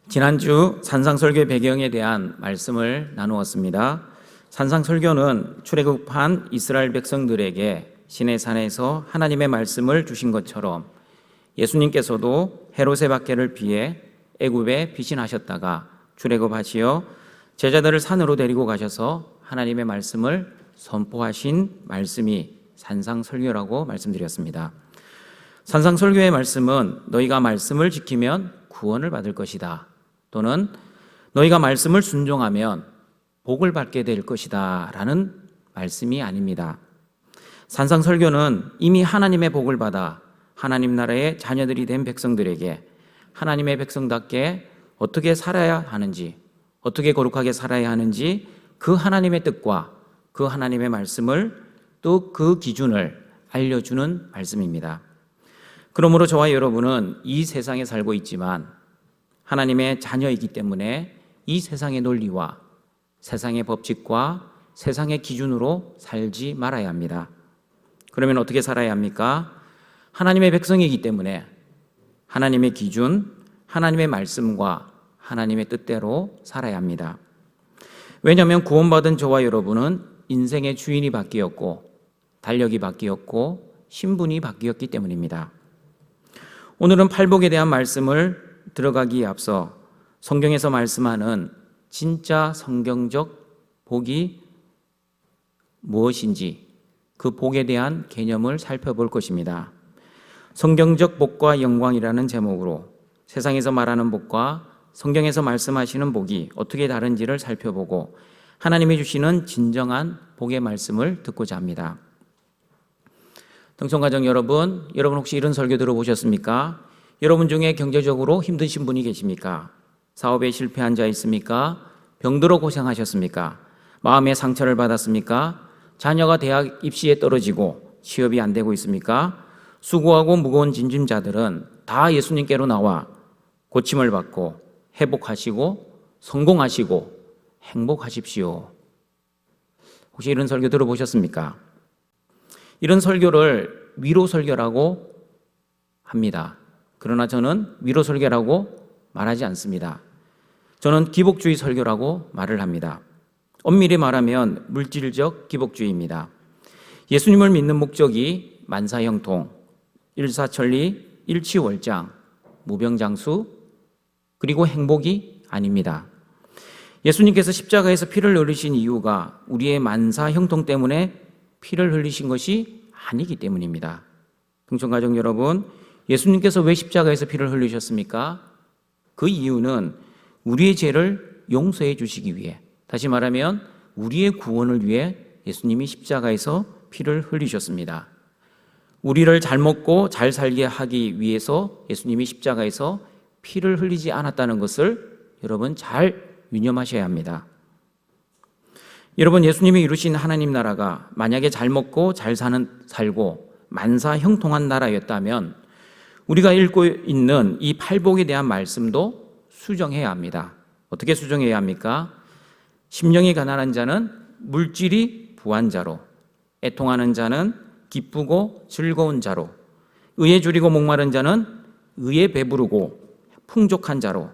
지난주 산상설교의 배경에 대한 말씀을 나누었습니다. 산상설교는 출애굽한 이스라엘 백성들에게 시내산에서 하나님의 말씀을 주신 것처럼 예수님께서도 헤롯의 박해를 피해 애굽에 피신하셨다가 출애굽하시어 제자들을 산으로 데리고 가셔서 하나님의 말씀을 선포하신 말씀이 산상설교라고 말씀드렸습니다. 산상설교의 말씀은 너희가 말씀을 지키면 구원을 받을 것이다, 또는 너희가 말씀을 순종하면 복을 받게 될 것이다 라는 말씀이 아닙니다. 산상설교는 이미 하나님의 복을 받아 하나님 나라의 자녀들이 된 백성들에게 하나님의 백성답게 어떻게 살아야 하는지, 어떻게 거룩하게 살아야 하는지 그 하나님의 뜻과 그 하나님의 말씀을, 또 그 기준을 알려주는 말씀입니다. 그러므로 저와 여러분은 이 세상에 살고 있지만 하나님의 자녀이기 때문에 이 세상의 논리와 세상의 법칙과 세상의 기준으로 살지 말아야 합니다. 그러면 어떻게 살아야 합니까? 하나님의 백성이기 때문에 하나님의 기준, 하나님의 말씀과 하나님의 뜻대로 살아야 합니다. 왜냐하면 구원받은 저와 여러분은 인생의 주인이 바뀌었고 달력이 바뀌었고 신분이 바뀌었기 때문입니다. 오늘은 팔복에 대한 말씀을 들어가기에 앞서 성경에서 말씀하는 진짜 성경적 복이 무엇인지, 그 복에 대한 개념을 살펴볼 것입니다. 성경적 복과 영광이라는 제목으로 세상에서 말하는 복과 성경에서 말씀하시는 복이 어떻게 다른지를 살펴보고 하나님이 주시는 진정한 복의 말씀을 듣고자 합니다. 동성가정 여러분 혹시 이런 설교 들어보셨습니까? 여러분 중에 경제적으로 힘드신 분이 계십니까? 사업에 실패한 자 있습니까? 병들어 고생하셨습니까? 마음의 상처를 받았습니까? 자녀가 대학 입시에 떨어지고 취업이 안 되고 있습니까? 수고하고 무거운 짐진자들은 다 예수님께로 나와 고침을 받고 회복하시고 성공하시고 행복하십시오. 혹시 이런 설교 들어보셨습니까? 이런 설교를 위로 설교라고 합니다. 그러나 저는 위로 설교라고 말하지 않습니다. 저는 기복주의 설교라고 말을 합니다. 엄밀히 말하면 물질적 기복주의입니다. 예수님을 믿는 목적이 만사형통, 일사천리, 일치월장, 무병장수, 그리고 행복이 아닙니다. 예수님께서 십자가에서 피를 흘리신 이유가 우리의 만사형통 때문에 피를 흘리신 것이 아니기 때문입니다. 동청가족 여러분, 예수님께서 왜 십자가에서 피를 흘리셨습니까? 그 이유는 우리의 죄를 용서해 주시기 위해, 다시 말하면 우리의 구원을 위해 예수님이 십자가에서 피를 흘리셨습니다. 우리를 잘 먹고 잘 살게 하기 위해서 예수님이 십자가에서 피를 흘리지 않았다는 것을 여러분 잘 유념하셔야 합니다. 여러분, 예수님이 이루신 하나님 나라가 만약에 잘 먹고 잘 살고 만사형통한 나라였다면 우리가 읽고 있는 이 팔복에 대한 말씀도 수정해야 합니다. 어떻게 수정해야 합니까? 심령이 가난한 자는 물질이 부한 자로, 애통하는 자는 기쁘고 즐거운 자로, 의에 줄이고 목마른 자는 의에 배부르고 풍족한 자로,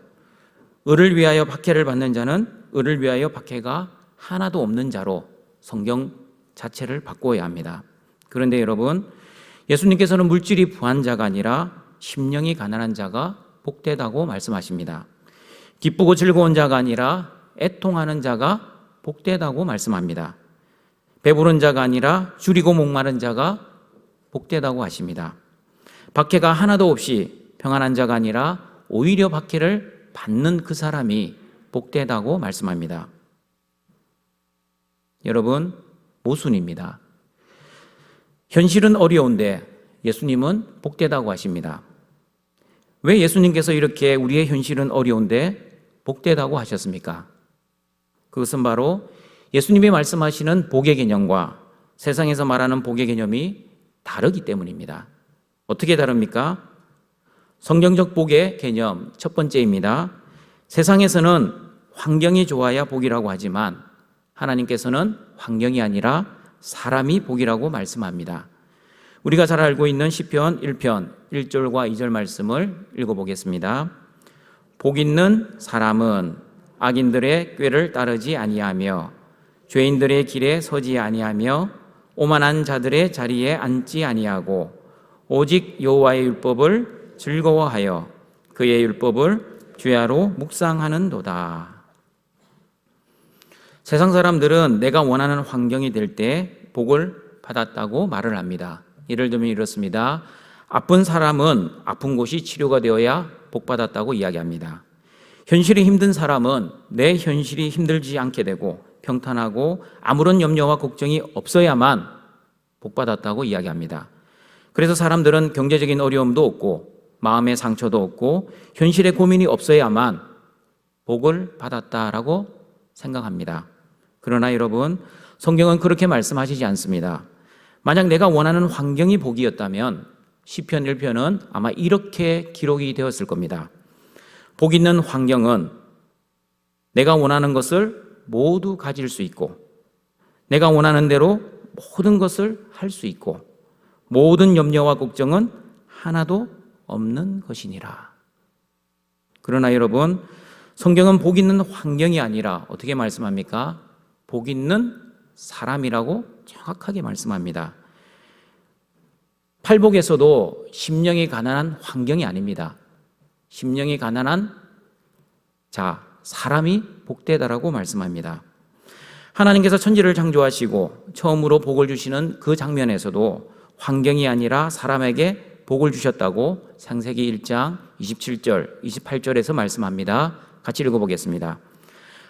의를 위하여 박해를 받는 자는 의를 위하여 박해가 하나도 없는 자로 성경 자체를 바꿔야 합니다. 그런데 여러분, 예수님께서는 물질이 부한 자가 아니라 심령이 가난한 자가 복되다고 말씀하십니다. 기쁘고 즐거운 자가 아니라 애통하는 자가 복되다고 말씀합니다. 배부른 자가 아니라 줄이고 목마른 자가 복되다고 하십니다. 박해가 하나도 없이 평안한 자가 아니라 오히려 박해를 받는 그 사람이 복되다고 말씀합니다. 여러분, 모순입니다. 현실은 어려운데 예수님은 복되다고 하십니다. 왜 예수님께서 이렇게 우리의 현실은 어려운데 복되다고 하셨습니까? 그것은 바로 예수님이 말씀하시는 복의 개념과 세상에서 말하는 복의 개념이 다르기 때문입니다. 어떻게 다릅니까? 성경적 복의 개념 첫 번째입니다. 세상에서는 환경이 좋아야 복이라고 하지만 하나님께서는 환경이 아니라 사람이 복이라고 말씀합니다. 우리가 잘 알고 있는 시편 1편 1절과 2절 말씀을 읽어보겠습니다. 복 있는 사람은 악인들의 꾀를 따르지 아니하며 죄인들의 길에 서지 아니하며 오만한 자들의 자리에 앉지 아니하고 오직 여호와의 율법을 즐거워하여 그의 율법을 주야로 묵상하는도다. 세상 사람들은 내가 원하는 환경이 될 때 복을 받았다고 말을 합니다. 예를 들면 이렇습니다. 아픈 사람은 아픈 곳이 치료가 되어야 복 받았다고 이야기합니다. 현실이 힘든 사람은 내 현실이 힘들지 않게 되고 평탄하고 아무런 염려와 걱정이 없어야만 복 받았다고 이야기합니다. 그래서 사람들은 경제적인 어려움도 없고 마음의 상처도 없고 현실의 고민이 없어야만 복을 받았다라고 생각합니다. 그러나 여러분, 성경은 그렇게 말씀하시지 않습니다. 만약 내가 원하는 환경이 복이었다면 시편 1편은 아마 이렇게 기록이 되었을 겁니다. 복 있는 환경은 내가 원하는 것을 모두 가질 수 있고 내가 원하는 대로 모든 것을 할 수 있고 모든 염려와 걱정은 하나도 없는 것이니라. 그러나 여러분, 성경은 복 있는 환경이 아니라 어떻게 말씀합니까? 복 있는 사람이라고 정확하게 말씀합니다. 팔복에서도 심령이 가난한 환경이 아닙니다. 심령이 가난한 사람이 복되다라고 말씀합니다. 하나님께서 천지를 창조하시고 처음으로 복을 주시는 그 장면에서도 환경이 아니라 사람에게 복을 주셨다고 창세기 1장 27절, 28절에서 말씀합니다. 같이 읽어보겠습니다.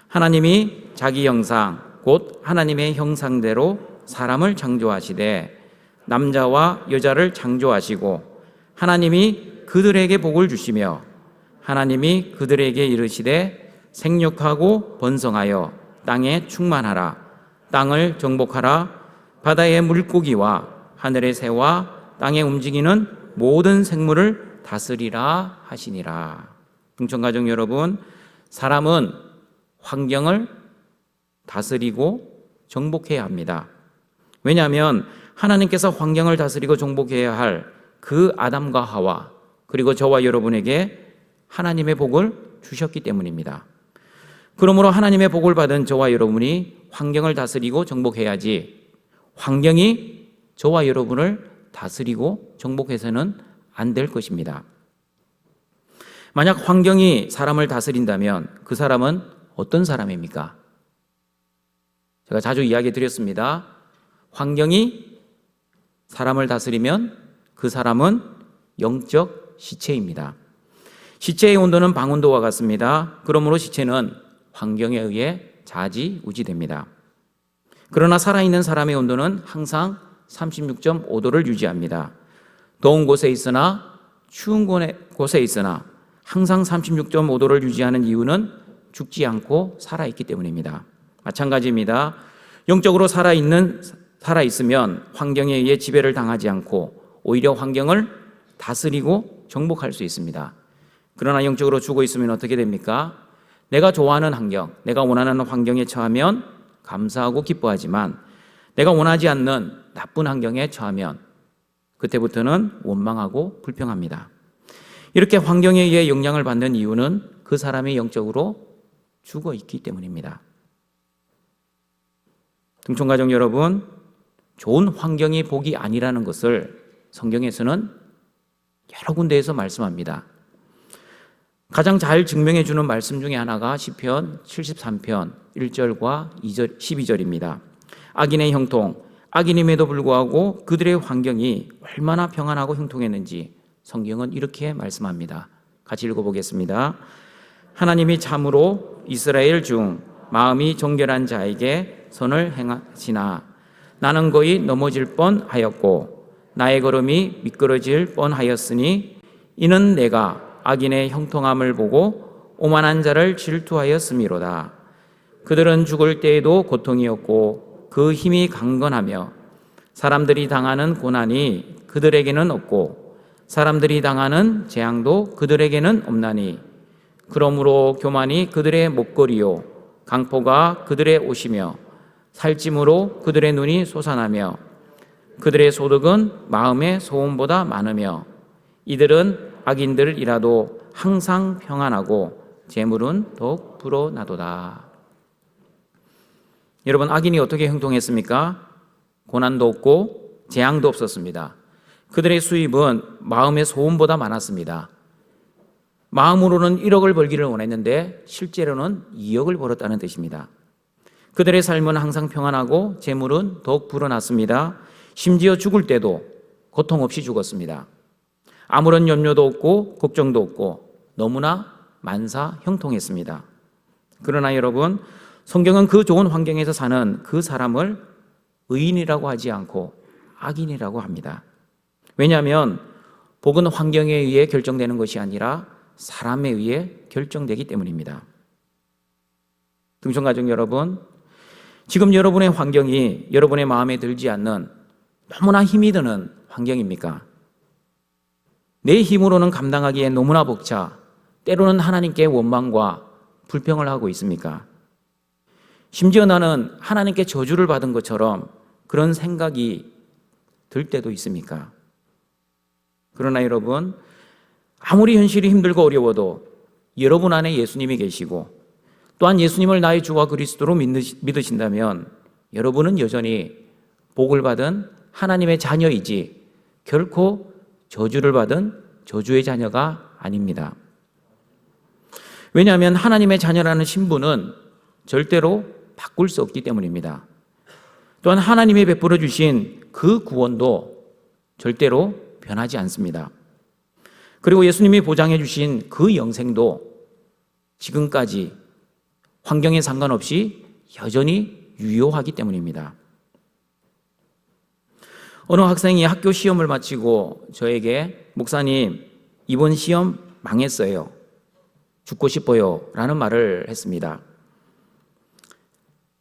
하나님이 자기 형상, 곧 하나님의 형상대로 사람을 창조하시되 남자와 여자를 창조하시고 하나님이 그들에게 복을 주시며 하나님이 그들에게 이르시되 생육하고 번성하여 땅에 충만하라. 땅을 정복하라. 바다의 물고기와 하늘의 새와 땅에 움직이는 모든 생물을 다스리라 하시니라. 등촌가족 여러분, 사람은 환경을 다스리고 정복해야 합니다. 왜냐하면 하나님께서 환경을 다스리고 정복해야 할 그 아담과 하와 그리고 저와 여러분에게 하나님의 복을 주셨기 때문입니다. 그러므로 하나님의 복을 받은 저와 여러분이 환경을 다스리고 정복해야지 환경이 저와 여러분을 다스리고 정복해서는 안 될 것입니다. 만약 환경이 사람을 다스린다면 그 사람은 어떤 사람입니까? 제가 자주 이야기 드렸습니다. 환경이 사람을 다스리면 그 사람은 영적 시체입니다. 시체의 온도는 방온도와 같습니다. 그러므로 시체는 환경에 의해 좌지우지됩니다. 그러나 살아있는 사람의 온도는 항상 36.5도를 유지합니다. 더운 곳에 있으나 추운 곳에 있으나 항상 36.5도를 유지하는 이유는 죽지 않고 살아있기 때문입니다. 마찬가지입니다. 영적으로 살아있으면 환경에 의해 지배를 당하지 않고 오히려 환경을 다스리고 정복할 수 있습니다. 그러나 영적으로 죽어 있으면 어떻게 됩니까? 내가 좋아하는 환경, 내가 원하는 환경에 처하면 감사하고 기뻐하지만 내가 원하지 않는 나쁜 환경에 처하면 그때부터는 원망하고 불평합니다. 이렇게 환경에 의해 영향을 받는 이유는 그 사람이 영적으로 죽어 있기 때문입니다. 등촌가족 여러분, 좋은 환경이 복이 아니라는 것을 성경에서는 여러 군데에서 말씀합니다. 가장 잘 증명해 주는 말씀 중에 하나가 시편 73편 1절과 2절, 12절입니다. 악인의 형통, 악인임에도 불구하고 그들의 환경이 얼마나 평안하고 형통했는지 성경은 이렇게 말씀합니다. 같이 읽어보겠습니다. 하나님이 참으로 이스라엘 중 마음이 정결한 자에게 선을 행하시나 나는 거의 넘어질 뻔하였고 나의 걸음이 미끄러질 뻔하였으니 이는 내가 악인의 형통함을 보고 오만한 자를 질투하였음이로다. 그들은 죽을 때에도 고통이었고 그 힘이 강건하며 사람들이 당하는 고난이 그들에게는 없고 사람들이 당하는 재앙도 그들에게는 없나니 그러므로 교만이 그들의 목걸이요 강포가 그들의 옷이며 살찜으로 그들의 눈이 솟아나며 그들의 소득은 마음의 소원보다 많으며 이들은 악인들이라도 항상 평안하고 재물은 더욱 불어나도다. 여러분, 악인이 어떻게 행동했습니까? 고난도 없고 재앙도 없었습니다. 그들의 수입은 마음의 소원보다 많았습니다. 마음으로는 1억을 벌기를 원했는데 실제로는 2억을 벌었다는 뜻입니다. 그들의 삶은 항상 평안하고 재물은 더욱 불어났습니다. 심지어 죽을 때도 고통 없이 죽었습니다. 아무런 염려도 없고 걱정도 없고 너무나 만사 형통했습니다. 그러나 여러분, 성경은 그 좋은 환경에서 사는 그 사람을 의인이라고 하지 않고 악인이라고 합니다. 왜냐하면 복은 환경에 의해 결정되는 것이 아니라 사람에 의해 결정되기 때문입니다. 등촌가족 여러분, 지금 여러분의 환경이 여러분의 마음에 들지 않는 너무나 힘이 드는 환경입니까? 내 힘으로는 감당하기에 너무나 벅차 때로는 하나님께 원망과 불평을 하고 있습니까? 심지어 나는 하나님께 저주를 받은 것처럼 그런 생각이 들 때도 있습니까? 그러나 여러분, 아무리 현실이 힘들고 어려워도 여러분 안에 예수님이 계시고 또한 예수님을 나의 주와 그리스도로 믿으신다면 여러분은 여전히 복을 받은 하나님의 자녀이지 결코 저주를 받은 저주의 자녀가 아닙니다. 왜냐하면 하나님의 자녀라는 신분은 절대로 바꿀 수 없기 때문입니다. 또한 하나님이 베풀어 주신 그 구원도 절대로 변하지 않습니다. 그리고 예수님이 보장해 주신 그 영생도 지금까지 환경에 상관없이 여전히 유효하기 때문입니다. 어느 학생이 학교 시험을 마치고 저에게 목사님, 이번 시험 망했어요. 죽고 싶어요. 라는 말을 했습니다.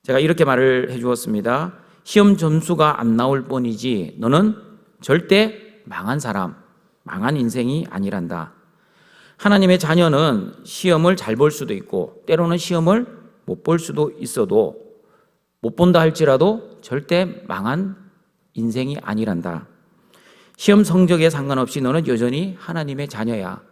제가 이렇게 말을 해주었습니다. 시험 점수가 안 나올 뿐이지 너는 절대 망한 사람, 망한 인생이 아니란다. 하나님의 자녀는 시험을 잘 볼 수도 있고 때로는 시험을 못 볼 수도 있어도 못 본다 할지라도 절대 망한 인생이 아니란다. 시험 성적에 상관없이 너는 여전히 하나님의 자녀야.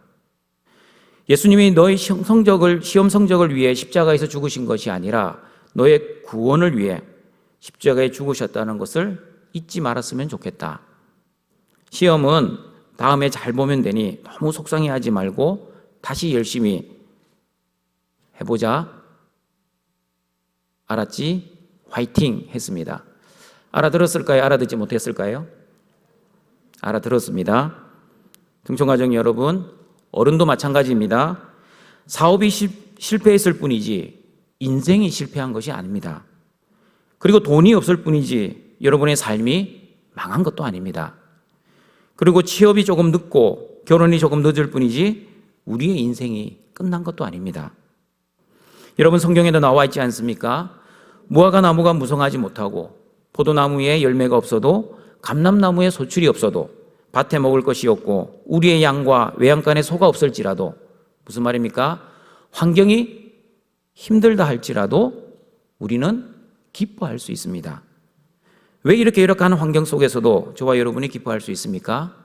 예수님이 너의 시험 성적을 위해 십자가에서 죽으신 것이 아니라 너의 구원을 위해 십자가에 죽으셨다는 것을 잊지 말았으면 좋겠다. 시험은 다음에 잘 보면 되니 너무 속상해하지 말고 다시 열심히 해보자. 알았지? 화이팅 했습니다. 알아들었을까요? 알아듣지 못했을까요? 알아들었습니다. 등촌가족 여러분, 어른도 마찬가지입니다. 사업이 실패했을 뿐이지 인생이 실패한 것이 아닙니다. 그리고 돈이 없을 뿐이지 여러분의 삶이 망한 것도 아닙니다. 그리고 취업이 조금 늦고 결혼이 조금 늦을 뿐이지 우리의 인생이 끝난 것도 아닙니다. 여러분, 성경에도 나와 있지 않습니까? 무화과 나무가 무성하지 못하고 포도나무에 열매가 없어도 감람나무에 소출이 없어도 밭에 먹을 것이 없고 우리의 양과 외양간에 소가 없을지라도, 무슨 말입니까? 환경이 힘들다 할지라도 우리는 기뻐할 수 있습니다. 왜 이렇게 열악한 환경 속에서도 저와 여러분이 기뻐할 수 있습니까?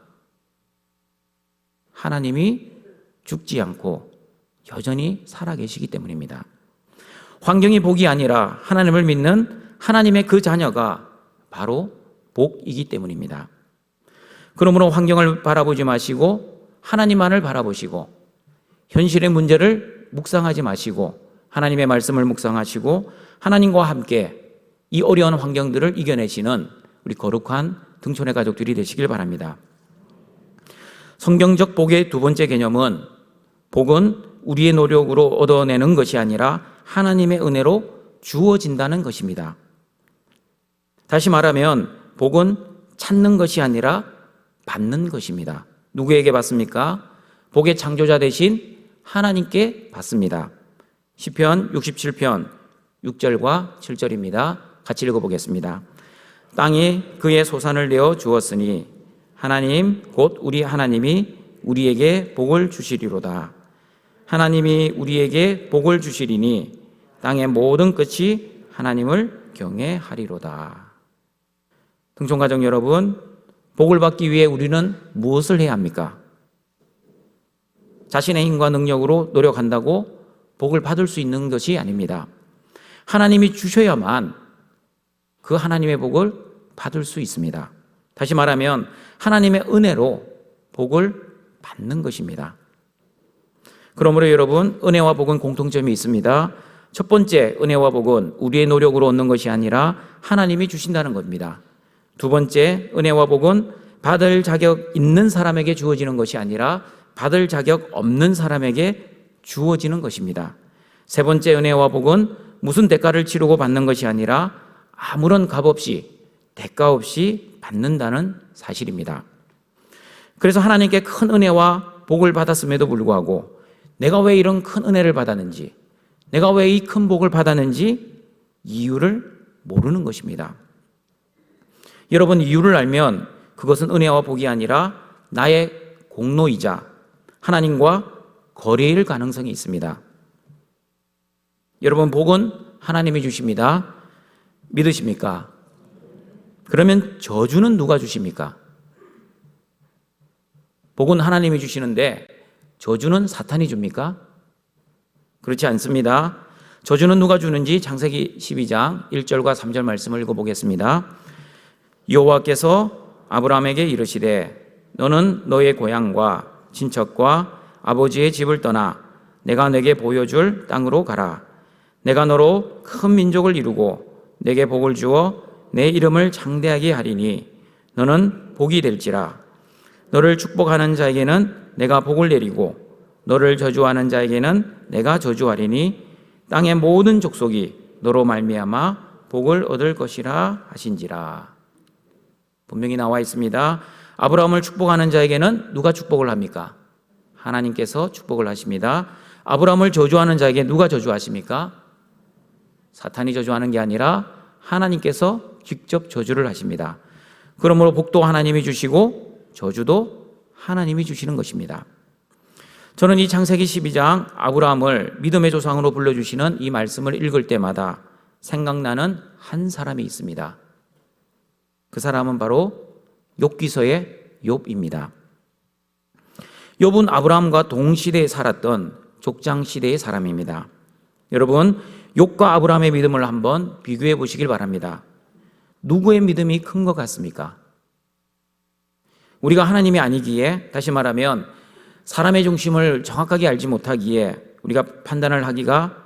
하나님이 죽지 않고 여전히 살아계시기 때문입니다. 환경이 복이 아니라 하나님을 믿는 하나님의 그 자녀가 바로 복이기 때문입니다. 그러므로 환경을 바라보지 마시고 하나님만을 바라보시고 현실의 문제를 묵상하지 마시고 하나님의 말씀을 묵상하시고 하나님과 함께 이 어려운 환경들을 이겨내시는 우리 거룩한 등촌의 가족들이 되시길 바랍니다. 성경적 복의 두 번째 개념은 복은 우리의 노력으로 얻어내는 것이 아니라 하나님의 은혜로 주어진다는 것입니다. 다시 말하면 복은 찾는 것이 아니라 받는 것입니다. 누구에게 받습니까? 복의 창조자 되신 하나님께 받습니다. 시편 67편 6절과 7절입니다. 같이 읽어보겠습니다. 땅이 그의 소산을 내어 주었으니 하나님 곧 우리 하나님이 우리에게 복을 주시리로다. 하나님이 우리에게 복을 주시리니 땅의 모든 끝이 하나님을 경외하리로다. 등촌가족 여러분, 복을 받기 위해 우리는 무엇을 해야 합니까? 자신의 힘과 능력으로 노력한다고 복을 받을 수 있는 것이 아닙니다. 하나님이 주셔야만 그 하나님의 복을 받을 수 있습니다. 다시 말하면 하나님의 은혜로 복을 받는 것입니다. 그러므로 여러분, 은혜와 복은 공통점이 있습니다. 첫 번째, 은혜와 복은 우리의 노력으로 얻는 것이 아니라 하나님이 주신다는 겁니다. 두 번째, 은혜와 복은 받을 자격 있는 사람에게 주어지는 것이 아니라 받을 자격 없는 사람에게 주어지는 것입니다. 세 번째, 은혜와 복은 무슨 대가를 치르고 받는 것이 아니라 아무런 값 없이, 대가 없이 받는다는 사실입니다. 그래서 하나님께 큰 은혜와 복을 받았음에도 불구하고 내가 왜 이런 큰 은혜를 받았는지, 내가 왜 이 큰 복을 받았는지 이유를 모르는 것입니다. 여러분, 이유를 알면 그것은 은혜와 복이 아니라 나의 공로이자 하나님과 거래일 가능성이 있습니다. 여러분, 복은 하나님이 주십니다. 믿으십니까? 그러면 저주는 누가 주십니까? 복은 하나님이 주시는데 저주는 사탄이 줍니까? 그렇지 않습니다. 저주는 누가 주는지 창세기 12장 1절과 3절 말씀을 읽어보겠습니다. 여호와께서 아브라함에게 이르시되 너는 너의 고향과 친척과 아버지의 집을 떠나 내가 내게 보여줄 땅으로 가라. 내가 너로 큰 민족을 이루고 내게 복을 주어 내 이름을 창대하게 하리니 너는 복이 될지라. 너를 축복하는 자에게는 내가 복을 내리고 너를 저주하는 자에게는 내가 저주하리니 땅의 모든 족속이 너로 말미암아 복을 얻을 것이라 하신지라. 분명히 나와 있습니다. 아브라함을 축복하는 자에게는 누가 축복을 합니까? 하나님께서 축복을 하십니다. 아브라함을 저주하는 자에게 누가 저주하십니까? 사탄이 저주하는 게 아니라 하나님께서 직접 저주를 하십니다. 그러므로 복도 하나님이 주시고 저주도 하나님이 주시는 것입니다. 저는 이 창세기 12장 아브라함을 믿음의 조상으로 불러주시는 이 말씀을 읽을 때마다 생각나는 한 사람이 있습니다. 그 사람은 바로 욥기서의 욥입니다. 욥은 아브라함과 동시대에 살았던 족장시대의 사람입니다. 여러분, 욥과 아브라함의 믿음을 한번 비교해 보시길 바랍니다. 누구의 믿음이 큰 것 같습니까? 우리가 하나님이 아니기에, 다시 말하면 사람의 중심을 정확하게 알지 못하기에 우리가 판단을 하기가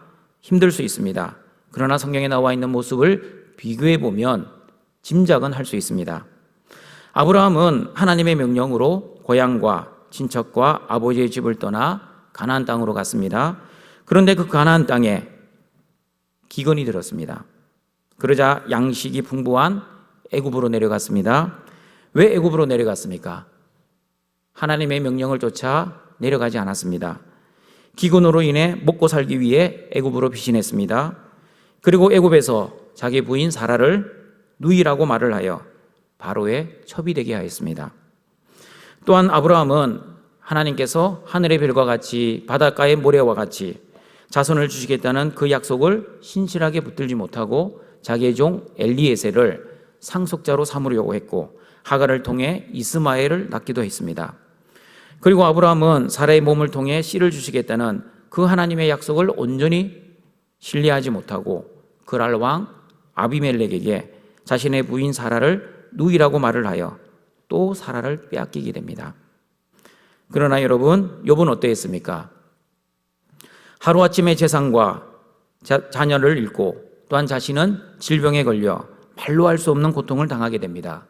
힘들 수 있습니다. 그러나 성경에 나와 있는 모습을 비교해 보면 짐작은 할 수 있습니다. 아브라함은 하나님의 명령으로 고향과 친척과 아버지의 집을 떠나 가나안 땅으로 갔습니다. 그런데 그 가나안 땅에 기근이 들었습니다. 그러자 양식이 풍부한 애굽으로 내려갔습니다. 왜 애굽으로 내려갔습니까? 하나님의 명령을 쫓아 내려가지 않았습니다. 기근으로 인해 먹고 살기 위해 애굽으로 피신했습니다. 그리고 애굽에서 자기 부인 사라를 누이라고 말을 하여 바로의 첩이 되게 하였습니다. 또한 아브라함은 하나님께서 하늘의 별과 같이 바닷가의 모래와 같이 자손을 주시겠다는 그 약속을 신실하게 붙들지 못하고 자기의 종 엘리에셀을 상속자로 삼으려고 했고 하갈을 통해 이스마엘을 낳기도 했습니다. 그리고 아브라함은 사라의 몸을 통해 씨를 주시겠다는 그 하나님의 약속을 온전히 신뢰하지 못하고 그랄 왕 아비멜렉에게 자신의 부인 사라를 누이라고 말을 하여 또 사라를 빼앗기게 됩니다. 그러나 여러분, 욥은 어떠했습니까? 하루아침에 재산과 자녀를 잃고 또한 자신은 질병에 걸려 말로 할 수 없는 고통을 당하게 됩니다.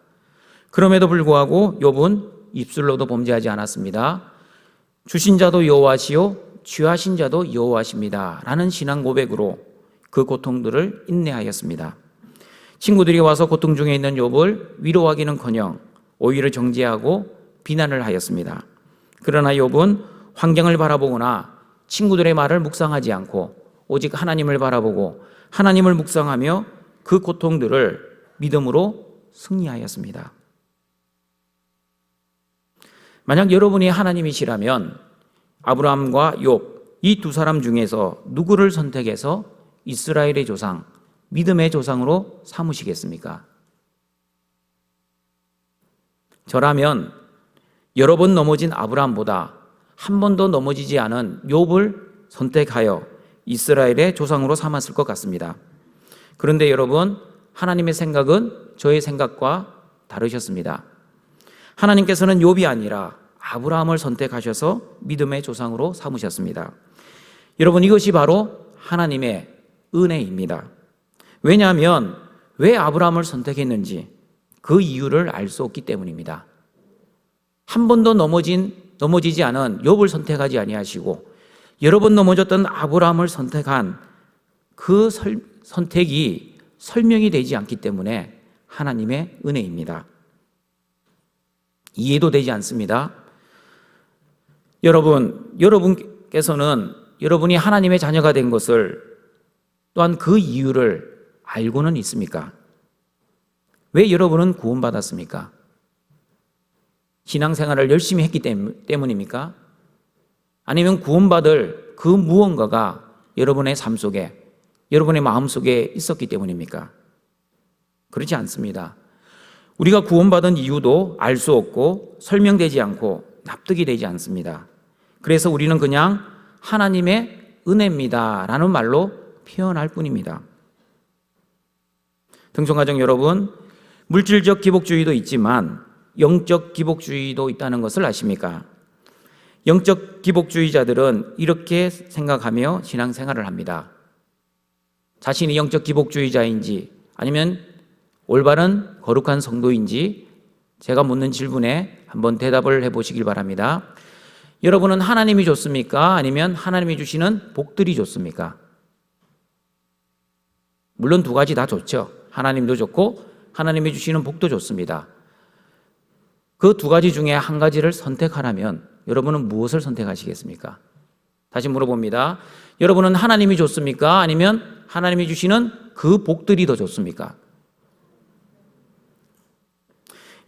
그럼에도 불구하고 욥은 입술로도 범죄하지 않았습니다. 주신 자도 여호와시요 취하신 자도 여호와십니다 라는 신앙 고백으로 그 고통들을 인내하였습니다. 친구들이 와서 고통 중에 있는 욥을 위로하기는커녕 오히려 정죄하고 비난을 하였습니다. 그러나 욥은 환경을 바라보거나 친구들의 말을 묵상하지 않고 오직 하나님을 바라보고 하나님을 묵상하며 그 고통들을 믿음으로 승리하였습니다. 만약 여러분이 하나님이시라면 아브라함과 욥 이 두 사람 중에서 누구를 선택해서 이스라엘의 조상, 믿음의 조상으로 삼으시겠습니까? 저라면 여러 번 넘어진 아브라함보다 한 번도 넘어지지 않은 욥을 선택하여 이스라엘의 조상으로 삼았을 것 같습니다. 그런데 여러분, 하나님의 생각은 저의 생각과 다르셨습니다. 하나님께서는 욥이 아니라 아브라함을 선택하셔서 믿음의 조상으로 삼으셨습니다. 여러분, 이것이 바로 하나님의 은혜입니다. 왜냐하면 왜 아브라함을 선택했는지 그 이유를 알 수 없기 때문입니다. 한 번도 넘어지지 않은 욥을 선택하지 아니하시고 여러 번 넘어졌던 아브라함을 선택한 그 선택이 설명이 되지 않기 때문에 하나님의 은혜입니다. 이해도 되지 않습니다. 여러분께서는 여러분이 하나님의 자녀가 된 것을 또한 그 이유를 알고는 있습니까? 왜 여러분은 구원받았습니까? 신앙생활을 열심히 했기 때문입니까? 아니면 구원받을 그 무언가가 여러분의 삶 속에, 여러분의 마음 속에 있었기 때문입니까? 그렇지 않습니다. 우리가 구원받은 이유도 알 수 없고 설명되지 않고 납득이 되지 않습니다. 그래서 우리는 그냥 하나님의 은혜입니다 라는 말로 표현할 뿐입니다. 등촌가족 여러분, 물질적 기복주의도 있지만 영적 기복주의도 있다는 것을 아십니까? 영적 기복주의자들은 이렇게 생각하며 신앙생활을 합니다. 자신이 영적 기복주의자인지 아니면 올바른 거룩한 성도인지 제가 묻는 질문에 한번 대답을 해보시길 바랍니다. 여러분은 하나님이 좋습니까? 아니면 하나님이 주시는 복들이 좋습니까? 물론 두 가지 다 좋죠. 하나님도 좋고 하나님이 주시는 복도 좋습니다. 그 두 가지 중에 한 가지를 선택하라면 여러분은 무엇을 선택하시겠습니까? 다시 물어봅니다. 여러분은 하나님이 좋습니까? 아니면 하나님이 주시는 그 복들이 더 좋습니까?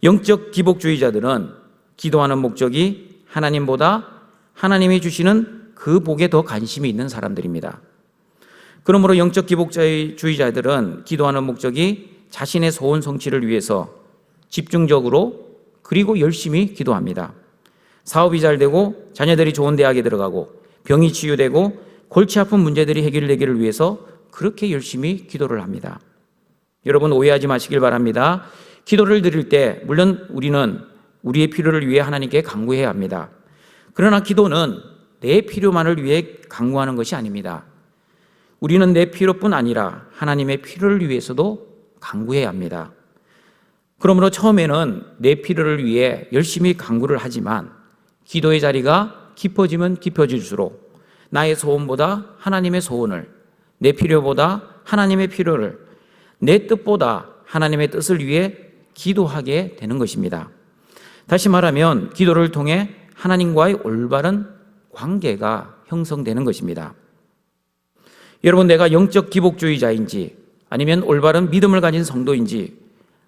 영적 기복주의자들은 기도하는 목적이 하나님보다 하나님이 주시는 그 복에 더 관심이 있는 사람들입니다. 그러므로 영적 기복주의자들은 기도하는 목적이 자신의 소원 성취를 위해서 집중적으로 그리고 열심히 기도합니다. 사업이 잘 되고 자녀들이 좋은 대학에 들어가고 병이 치유되고 골치 아픈 문제들이 해결되기를 위해서 그렇게 열심히 기도를 합니다. 여러분, 오해하지 마시길 바랍니다. 기도를 드릴 때 물론 우리는 우리의 필요를 위해 하나님께 간구해야 합니다. 그러나 기도는 내 필요만을 위해 간구하는 것이 아닙니다. 우리는 내 필요뿐 아니라 하나님의 필요를 위해서도 간구해야 합니다. 그러므로 처음에는 내 필요를 위해 열심히 간구를 하지만 기도의 자리가 깊어지면 깊어질수록 나의 소원보다 하나님의 소원을, 내 필요보다 하나님의 필요를, 내 뜻보다 하나님의 뜻을 위해 기도하게 되는 것입니다. 다시 말하면 기도를 통해 하나님과의 올바른 관계가 형성되는 것입니다. 여러분, 내가 영적 기복주의자인지 아니면 올바른 믿음을 가진 성도인지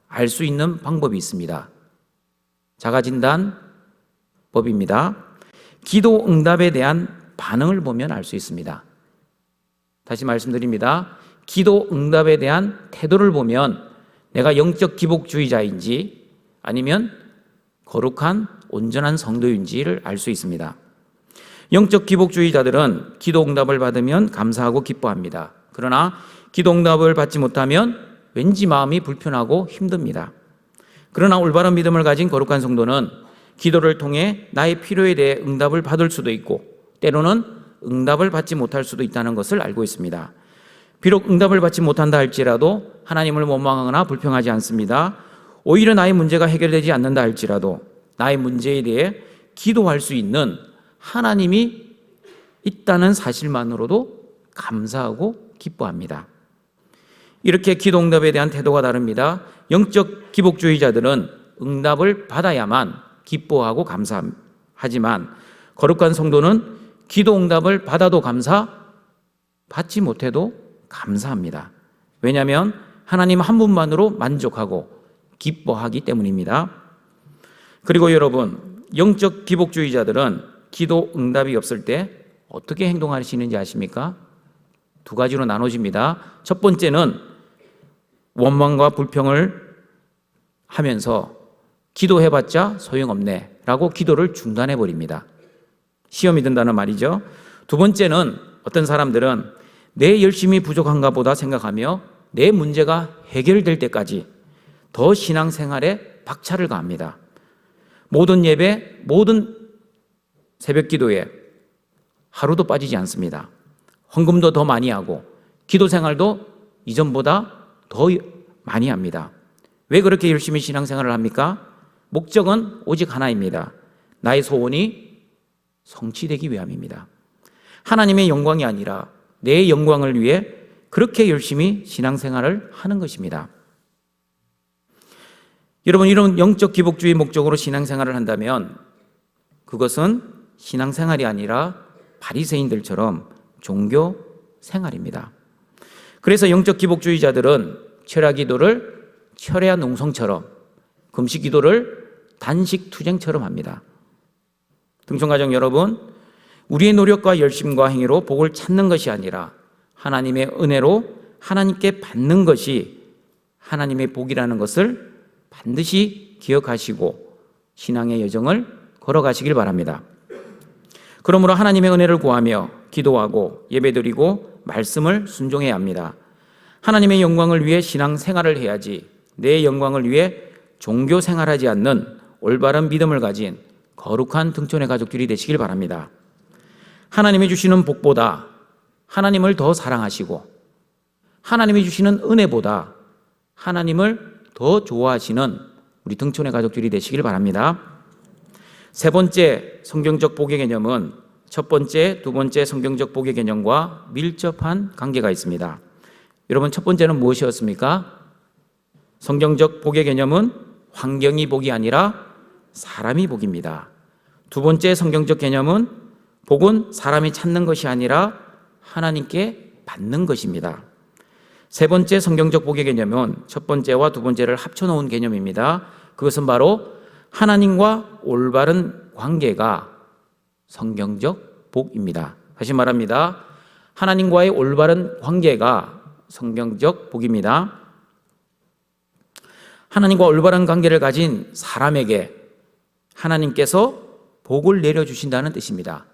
알 수 있는 방법이 있습니다. 자가진단법입니다. 기도 응답에 대한 반응을 보면 알 수 있습니다. 다시 말씀드립니다. 기도 응답에 대한 태도를 보면 내가 영적 기복주의자인지 아니면 거룩한 온전한 성도인지를 알 수 있습니다. 영적 기복주의자들은 기도 응답을 받으면 감사하고 기뻐합니다. 그러나 기도 응답을 받지 못하면 왠지 마음이 불편하고 힘듭니다. 그러나 올바른 믿음을 가진 거룩한 성도는 기도를 통해 나의 필요에 대해 응답을 받을 수도 있고 때로는 응답을 받지 못할 수도 있다는 것을 알고 있습니다. 비록 응답을 받지 못한다 할지라도 하나님을 원망하거나 불평하지 않습니다. 오히려 나의 문제가 해결되지 않는다 할지라도 나의 문제에 대해 기도할 수 있는 하나님이 있다는 사실만으로도 감사하고 기뻐합니다. 이렇게 기도 응답에 대한 태도가 다릅니다. 영적 기복주의자들은 응답을 받아야만 기뻐하고 감사하지만 거룩한 성도는 기도 응답을 받아도 감사, 받지 못해도 감사합니다. 왜냐하면 하나님 한 분만으로 만족하고 기뻐하기 때문입니다. 그리고 여러분, 영적 기복주의자들은 기도 응답이 없을 때 어떻게 행동하시는지 아십니까? 두 가지로 나눠집니다. 첫 번째는 원망과 불평을 하면서 기도해봤자 소용없네 라고 기도를 중단해버립니다. 시험이 든다는 말이죠. 두 번째는 어떤 사람들은 내 열심이 부족한가 보다 생각하며 내 문제가 해결될 때까지 더 신앙생활에 박차를 가합니다. 모든 예배, 모든 새벽 기도에 하루도 빠지지 않습니다. 헌금도 더 많이 하고 기도 생활도 이전보다 더 많이 합니다. 왜 그렇게 열심히 신앙생활을 합니까? 목적은 오직 하나입니다. 나의 소원이 성취되기 위함입니다. 하나님의 영광이 아니라 내 영광을 위해 그렇게 열심히 신앙생활을 하는 것입니다. 여러분, 이런 영적 기복주의 목적으로 신앙생활을 한다면 그것은 신앙생활이 아니라 바리새인들처럼 종교 생활입니다. 그래서 영적 기복주의자들은 철야 기도를 철야 농성처럼, 금식 기도를 단식 투쟁처럼 합니다. 등촌가족 여러분, 우리의 노력과 열심과 행위로 복을 찾는 것이 아니라 하나님의 은혜로 하나님께 받는 것이 하나님의 복이라는 것을 반드시 기억하시고 신앙의 여정을 걸어가시길 바랍니다. 그러므로 하나님의 은혜를 구하며 기도하고 예배드리고 말씀을 순종해야 합니다. 하나님의 영광을 위해 신앙 생활을 해야지 내 영광을 위해 종교 생활하지 않는 올바른 믿음을 가진 거룩한 등촌의 가족들이 되시길 바랍니다. 하나님이 주시는 복보다 하나님을 더 사랑하시고 하나님이 주시는 은혜보다 하나님을 더 좋아하시는 우리 등촌의 가족들이 되시길 바랍니다. 세 번째 성경적 복의 개념은 첫 번째, 두 번째 성경적 복의 개념과 밀접한 관계가 있습니다. 여러분, 첫 번째는 무엇이었습니까? 성경적 복의 개념은 환경이 복이 아니라 사람이 복입니다. 두 번째 성경적 개념은 복은 사람이 찾는 것이 아니라 하나님께 받는 것입니다. 세 번째 성경적 복의 개념은 첫 번째와 두 번째를 합쳐놓은 개념입니다. 그것은 바로 하나님과 올바른 관계가 성경적 복입니다. 다시 말합니다. 하나님과의 올바른 관계가 성경적 복입니다. 하나님과 올바른 관계를 가진 사람에게 하나님께서 복을 내려주신다는 뜻입니다.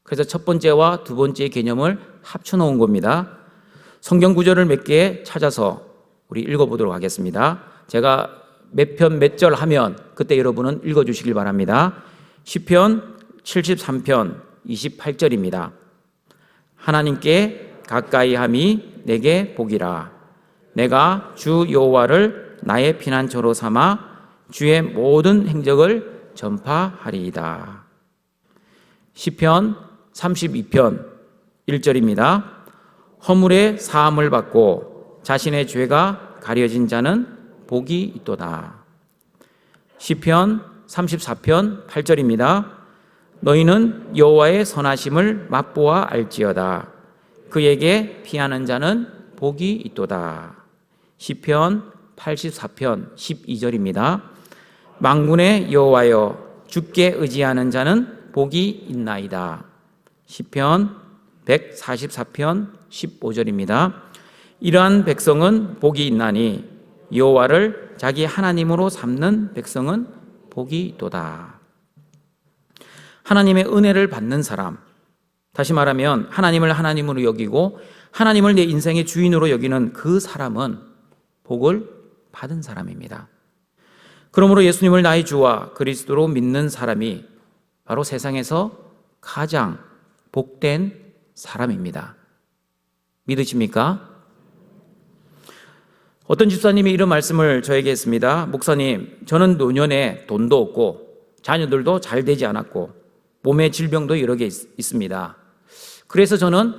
그래서 첫 번째와 두 번째의 개념을 합쳐놓은 겁니다. 성경 구절을 몇 개 찾아서 우리 읽어보도록 하겠습니다. 제가 몇 편 몇 절 하면 그때 여러분은 읽어주시길 바랍니다. 시편 73편 28절입니다. 하나님께 가까이함이 내게 복이라. 내가 주 여호와를 나의 피난처로 삼아 주의 모든 행적을 전파하리이다. 시편 32편 1절입니다. 허물의 사함을 받고 자신의 죄가 가려진 자는 복이 있도다. 시편 34편 8절입니다. 너희는 여호와의 선하심을 맛보아 알지어다. 그에게 피하는 자는 복이 있도다. 시편 84편 12절입니다. 만군의 여호와여, 주께 의지하는 자는 복이 있나이다. 시편 144편 15절입니다. 이러한 백성은 복이 있나니 여호와를 자기 하나님으로 삼는 백성은 복이 있도다. 하나님의 은혜를 받는 사람, 다시 말하면 하나님을 하나님으로 여기고 하나님을 내 인생의 주인으로 여기는 그 사람은 복을 받은 사람입니다. 그러므로 예수님을 나의 주와 그리스도로 믿는 사람이 바로 세상에서 가장 복된 사람입니다. 믿으십니까? 어떤 집사님이 이런 말씀을 저에게 했습니다. 목사님, 저는 노년에 돈도 없고 자녀들도 잘 되지 않았고 몸에 질병도 여러 개 있습니다. 그래서 저는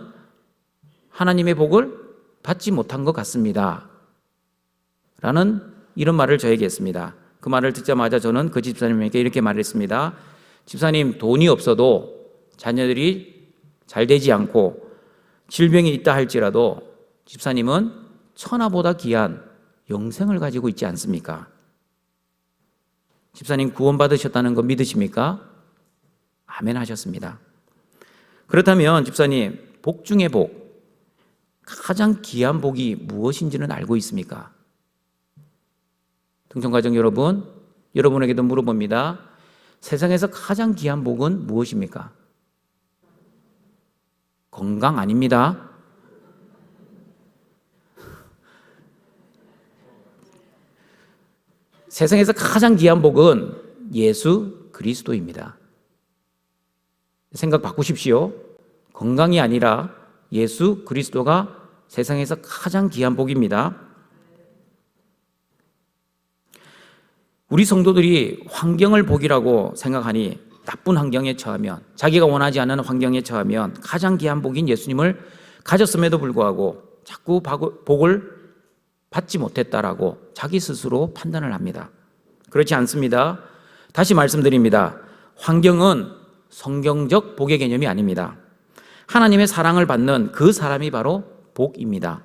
하나님의 복을 받지 못한 것 같습니다. 라는 이런 말을 저에게 했습니다. 그 말을 듣자마자 저는 그 집사님에게 이렇게 말했습니다. 집사님, 돈이 없어도 자녀들이 잘 되지 않고 질병이 있다 할지라도 집사님은 천하보다 귀한 영생을 가지고 있지 않습니까? 집사님 구원받으셨다는 거 믿으십니까? 아멘 하셨습니다. 그렇다면 집사님, 복 중에 복, 가장 귀한 복이 무엇인지는 알고 있습니까? 등촌가족 여러분, 여러분에게도 물어봅니다. 세상에서 가장 귀한 복은 무엇입니까? 건강 아닙니다. 세상에서 가장 귀한 복은 예수 그리스도입니다. 생각 바꾸십시오. 건강이 아니라 예수 그리스도가 세상에서 가장 귀한 복입니다. 우리 성도들이 환경을 복이라고 생각하니 나쁜 환경에 처하면, 자기가 원하지 않는 환경에 처하면 가장 귀한 복인 예수님을 가졌음에도 불구하고 자꾸 복을 받지 못했다라고 자기 스스로 판단을 합니다. 그렇지 않습니다. 다시 말씀드립니다. 환경은 성경적 복의 개념이 아닙니다. 하나님의 사랑을 받는 그 사람이 바로 복입니다.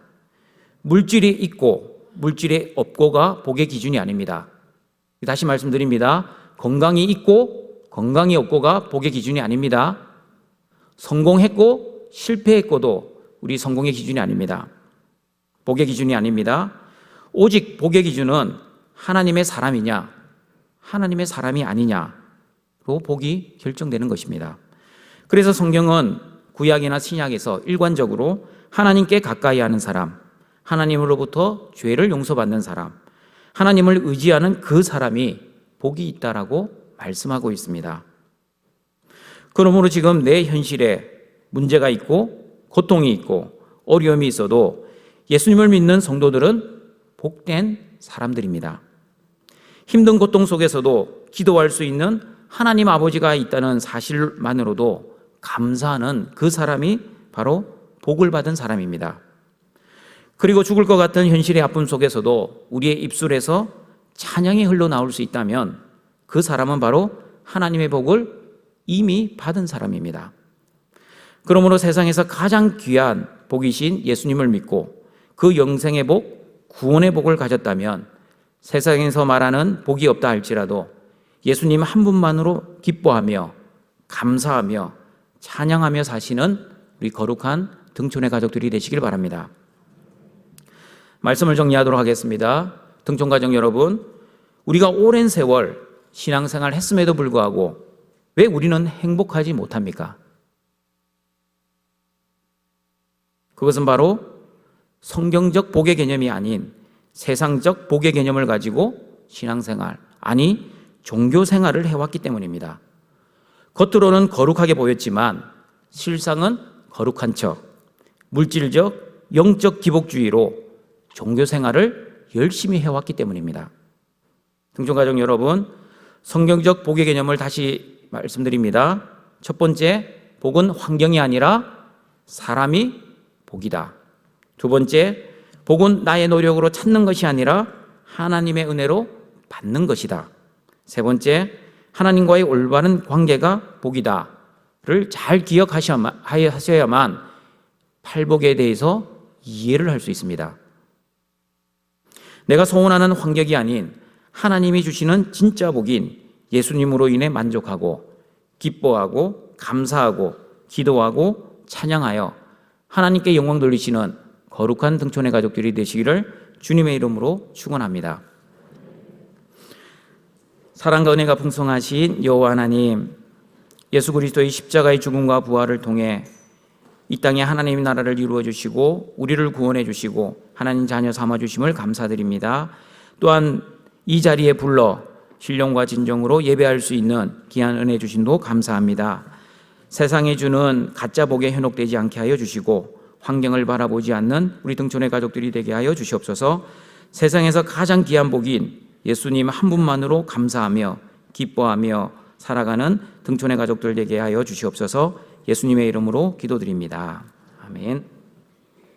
물질이 있고 물질이 없고가 복의 기준이 아닙니다. 다시 말씀드립니다. 건강이 있고 건강이 없고가 복의 기준이 아닙니다. 성공했고 실패했고도 우리 성공의 기준이 아닙니다. 복의 기준이 아닙니다. 오직 복의 기준은 하나님의 사람이냐 하나님의 사람이 아니냐로 복이 결정되는 것입니다. 그래서 성경은 구약이나 신약에서 일관적으로 하나님께 가까이 하는 사람, 하나님으로부터 죄를 용서받는 사람, 하나님을 의지하는 그 사람이 복이 있다라고 말씀하고 있습니다. 그러므로 지금 내 현실에 문제가 있고 고통이 있고 어려움이 있어도 예수님을 믿는 성도들은 복된 사람들입니다. 힘든 고통 속에서도 기도할 수 있는 하나님 아버지가 있다는 사실만으로도 감사하는 그 사람이 바로 복을 받은 사람입니다. 그리고 죽을 것 같은 현실의 아픔 속에서도 우리의 입술에서 찬양이 흘러나올 수 있다면 그 사람은 바로 하나님의 복을 이미 받은 사람입니다. 그러므로 세상에서 가장 귀한 복이신 예수님을 믿고 그 영생의 복, 구원의 복을 가졌다면 세상에서 말하는 복이 없다 할지라도 예수님 한 분만으로 기뻐하며 감사하며 찬양하며 사시는 우리 거룩한 등촌의 가족들이 되시길 바랍니다. 말씀을 정리하도록 하겠습니다. 등촌 가족 여러분, 우리가 오랜 세월 신앙생활 했음에도 불구하고 왜 우리는 행복하지 못합니까? 그것은 바로 성경적 복의 개념이 아닌 세상적 복의 개념을 가지고 신앙생활, 아니 종교생활을 해왔기 때문입니다. 겉으로는 거룩하게 보였지만 실상은 거룩한 척, 물질적, 영적 기복주의로 종교생활을 열심히 해왔기 때문입니다. 등촌가족 여러분, 성경적 복의 개념을 다시 말씀드립니다. 첫 번째, 복은 환경이 아니라 사람이 복이다. 두 번째, 복은 나의 노력으로 찾는 것이 아니라 하나님의 은혜로 받는 것이다. 세 번째, 하나님과의 올바른 관계가 복이다를 잘 기억하셔야만 팔복에 대해서 이해를 할 수 있습니다. 내가 소원하는 환경이 아닌 하나님이 주시는 진짜 복인 예수님으로 인해 만족하고 기뻐하고 감사하고 기도하고 찬양하여 하나님께 영광 돌리시는 거룩한 등촌의 가족들이 되시기를 주님의 이름으로 축원합니다. 사랑과 은혜가 풍성하신 여호와 하나님, 예수 그리스도의 십자가의 죽음과 부활을 통해 이 땅에 하나님의 나라를 이루어 주시고 우리를 구원해 주시고 하나님 자녀 삼아 주심을 감사드립니다. 또한 이 자리에 불러 신령과 진정으로 예배할 수 있는 귀한 은혜 주심도 감사합니다. 세상에 주는 가짜 복에 현혹되지 않게 하여 주시고 환경을 바라보지 않는 우리 등촌의 가족들이 되게 하여 주시옵소서. 세상에서 가장 귀한 복인 예수님 한 분만으로 감사하며 기뻐하며 살아가는 등촌의 가족들 되게 하여 주시옵소서. 예수님의 이름으로 기도드립니다. 아멘.